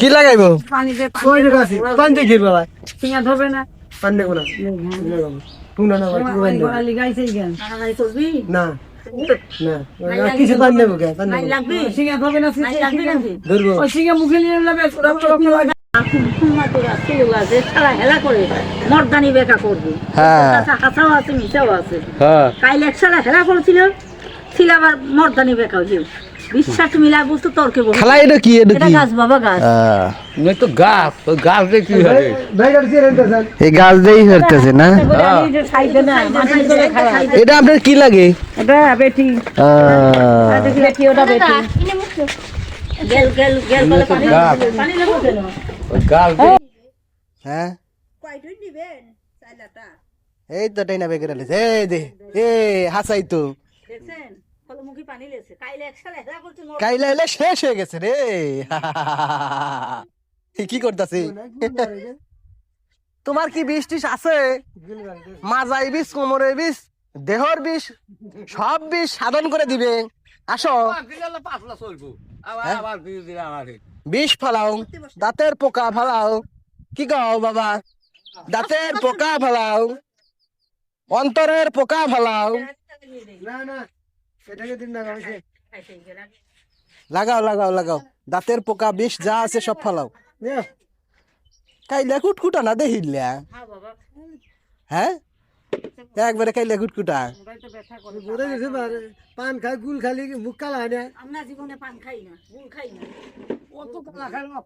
কি লাগাইবো পানিতে ওই যে গাছে পানি দিয়ে ঘিরবা ভাই সিঙ্গা ধরবে না পানি দেবো না টুনা না ভাই পানি গড়ালি গাইছে কেন না না কিছু পানি দেবো কে পানি দেবো সিঙ্গা ধরবে না ধরবো ওই সিঙ্গা মুখে নিয়ে নেবে মর্দানি বেকা করবে হাসাও আছে মিশাও আছে কাইলে একসাথে খেলা করেছিল ছিল আবার মর্দানি বেকা হয়েছিল বিশ্বাস মিলা বুঝতো তর্কে বসে খালা এটা কি এটা গাছ বাবা গাছ नहीं तो गाछ दे की है ভাই গাড়ি দিয়ে রেন্টাছেন এই গাছ দিয়েই হইতেছে না এটা আপনার কি লাগে এটা বেটি বেটি ওটা বেটি গেল গেল গেল বলে পানি পানি লেবো কেন गाछ হ্যাঁ কয়টুই দিবেন চাইলাটা এই তো টাইনা বেগে রেলেছে এই দে এ হাসাই তো দেখছেন ফলমুখী পানি লেছে কাইলে একসাথে হেলা করতে কাইলা এলে শেষ হয়ে গেছে রে কি করতেছি তোমার কি বিষ টিস আছে মাজাই বিষ কোমরের বিষ দেহর বিষ সব বিষ সাধন করে দিবে আসো পাতলা চলবো আবার দিলে আমারে বিষ ফালাও দাঁতের পোকা ফালাও কি কও বাবা দাঁতের পোকা ফালাও অন্তরের পোকা ফালাও না না এটাকে দিন না গাইছে লাগাও লাগাও লাগাও দাঁতের পোকা বিষ যা আছে সব ফালাও কাইলা কুটকুটা না দেখিলা হ্যাঁ বাবা হ্যাঁ একবারে কাইলা কুটকুটা মোবাইলটা ব্যথা করে বুড়ে গেছে পান খাই গুল খালি মুখ কালা হয় না আমরা জীবনে পান খাই না গুল খাই না অত কালা খাই না